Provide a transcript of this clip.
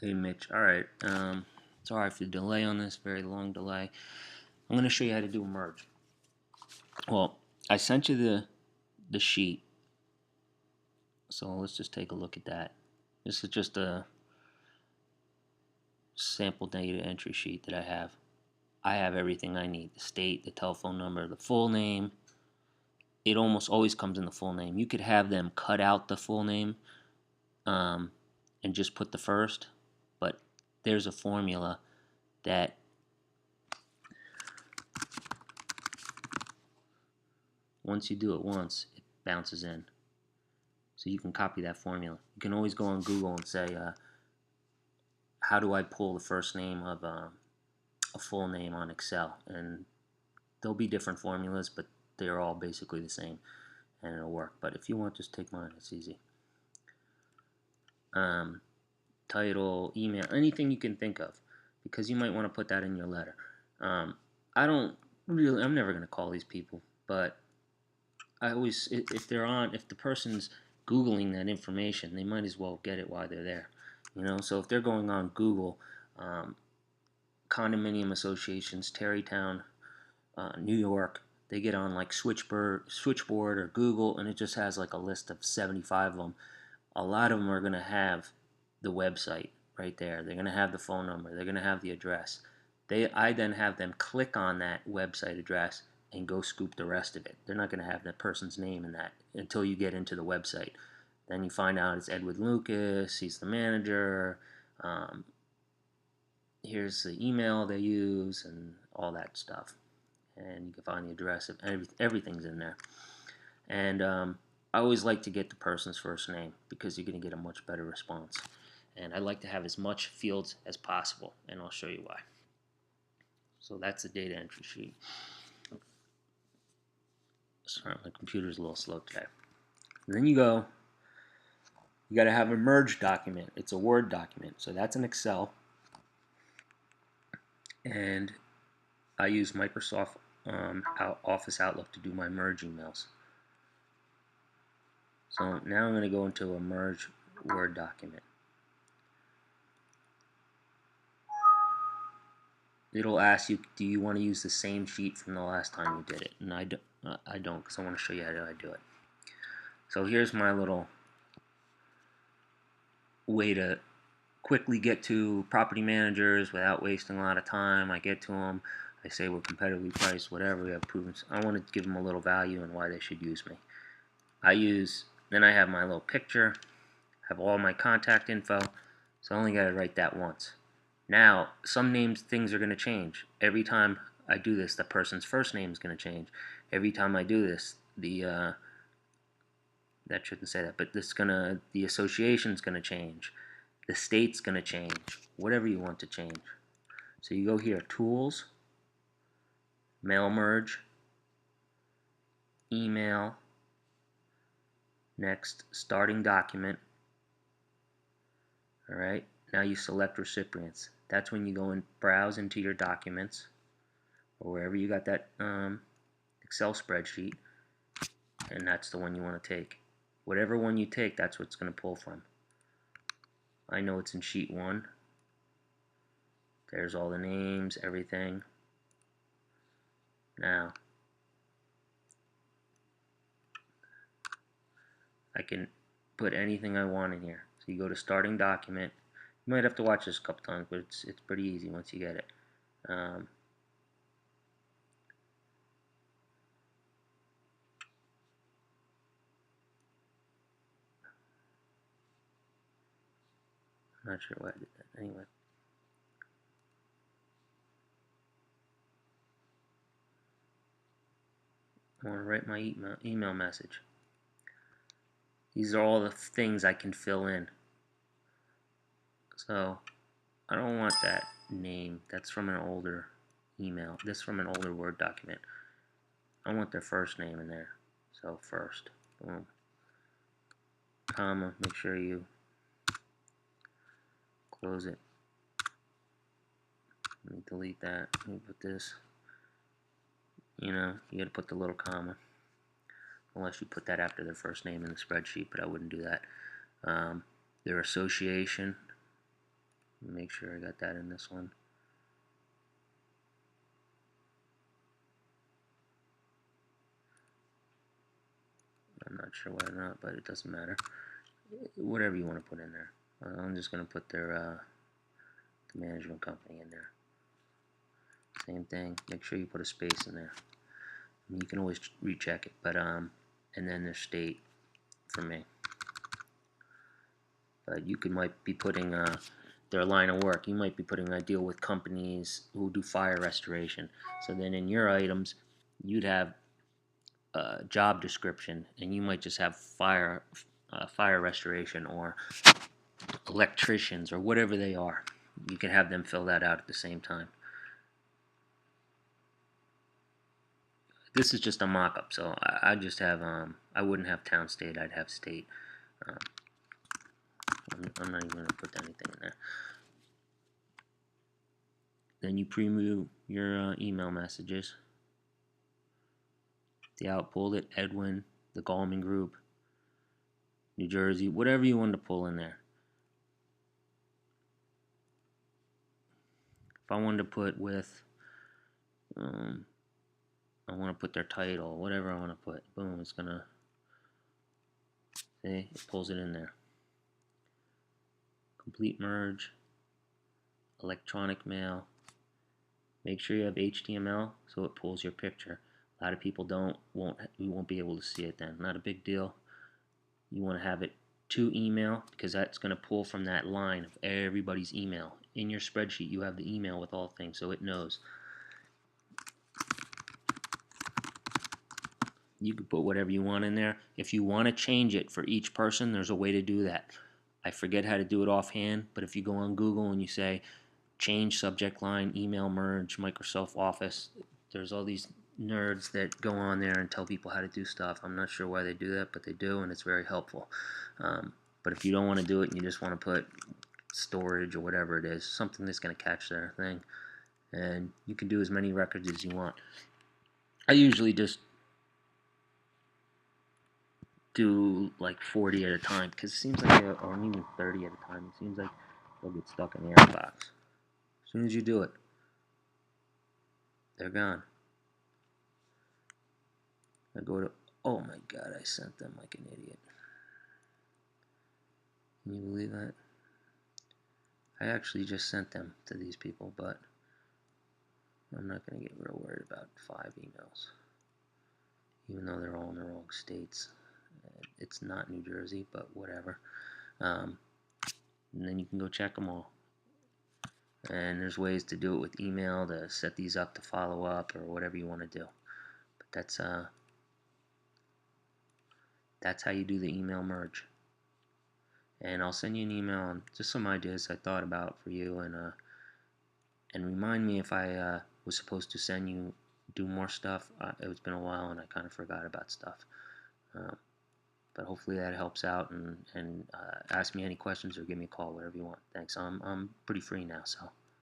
Hey Mitch, alright, sorry for the delay on this, very long delay. I'm going to show you how to do a merge. Well, I sent you the sheet, so let's just take a look at that. This is just a sample data entry sheet that I have. I have everything I need, the state, the telephone number, the full name. It almost always comes in the full name. You could have them cut out the full name um, and just put the first, but there's a formula that once you do it once, it bounces in. So you can copy that formula. You can always go on Google and say, how do I pull the first name of a full name on Excel? And there'll be different formulas, but they're all basically the same, and it'll work. But if you want, just take mine. It's easy. Title, email, anything you can think of, because you might want to put that in your letter. I don't really, I'm never going to call these people, but I always, if the person's Googling that information, they might as well get it while they're there. So if they're going on Google, um, condominium associations, Tarrytown, New York, they get on like Switchboard or Google, and it just has like a list of 75 of them. A lot of them are going to have the website right there. They're going to have the phone number. They're going to have the address. I then have them click on that website address and go scoop the rest of it. They're not going to have that person's name in that until you get into the website. Then you find out it's Edward Lucas. He's the manager. Um, Here's the email they use and all that stuff. And you can find the address of everything's in there. And I always like to get the person's first name because you're going to get a much better response. And I like to have as much fields as possible, and I'll show you why. So that's the data entry sheet. Sorry, my computer's a little slow today. And then you got to have a merge document. It's a Word document, so that's an Excel. And I use Microsoft Office Outlook to do my merge emails. So now I'm going to go into a merge Word document. It'll ask you, do you want to use the same sheet from the last time you did it? And I don't, because I want to show you how I do it. So here's my little way to quickly get to property managers without wasting a lot of time. I get to them. I say we're competitively priced, whatever. We have proven. I want to give them a little value and why they should use me. Then I have my little picture, have all my contact info. So I only got to write that once. Now, some things are going to change. Every time I do this, the person's first name is going to change. Every time I do this, that shouldn't say that, but the association's going to change. The state's going to change. Whatever you want to change. So you go here, Tools, Mail Merge, Email, next, Starting Document. All right. Now you select recipients. That's when you go and browse into your documents or wherever you got that Excel spreadsheet, and that's the one you want to take. Whatever one you take, that's what it's going to pull from. I know it's in sheet 1. There's all the names, everything. Now, I can put anything I want in here. So you go to Starting Document. You might have to watch this a couple times, but it's pretty easy once you get it. I'm not sure why I did that. Anyway. I want to write my email message. These are all the things I can fill in. So I don't want that name. That's from an older email. This is from an older Word document. I want their first name in there. So first, boom, comma, make sure you close it. Let me delete that. Let me put this. You got to put the little comma. Unless you put that after their first name in the spreadsheet, but I wouldn't do that. Their association. Make sure I got that in this one. I'm not sure why not, but it doesn't matter. Whatever you want to put in there. I'm just going to put their the management company in there. Same thing. Make sure you put a space in there. I mean, you can always recheck it, but and then their state for me. But you might be putting their line of work. You might be putting I deal with companies who do fire restoration. So then in your items, you'd have a job description, and you might just have fire restoration or electricians or whatever they are. You can have them fill that out at the same time. This is just a mock-up, so I just have I wouldn't have town state. I'd have state. Um, I'm not even going to put anything in there. Then you preview your email messages. The outpulled it, Edwin, the Gallman Group, New Jersey, whatever you want to pull in there. If I wanted to put with, I want to put their title, whatever I want to put, boom, it's going to, see, it pulls it in there. Complete merge, electronic mail. Make sure you have HTML so it pulls your picture. A lot of people you won't be able to see it then. Not a big deal. You want to have it to email because that's going to pull from that line of everybody's email. In your spreadsheet you have the email with all things, so it knows. You can put whatever you want in there. If you want to change it for each person, there's a way to do that. I forget how to do it offhand, but if you go on Google and you say change subject line, email merge, Microsoft Office, there's all these nerds that go on there and tell people how to do stuff. I'm not sure why they do that, but they do, and it's very helpful. But if you don't want to do it and you just want to put storage or whatever it is, something that's going to catch their thing, and you can do as many records as you want. I usually just do like 40 at a time because it seems like, or even 30 at a time, it seems like they'll get stuck in the airbox. As soon as you do it, they're gone. I go to, oh my god, I sent them like an idiot. Can you believe that? I actually just sent them to these people, but I'm not going to get real worried about 5 emails. Even though they're all in the wrong states. It's not New Jersey, but whatever. And then you can go check them all. And there's ways to do it with email to set these up to follow up or whatever you want to do. But that's how you do the email merge. And I'll send you an email on just some ideas I thought about for you, and remind me if I was supposed to do more stuff. It's been a while and I kind of forgot about stuff. But hopefully that helps out, and ask me any questions or give me a call, whatever you want. Thanks. I'm pretty free now, so.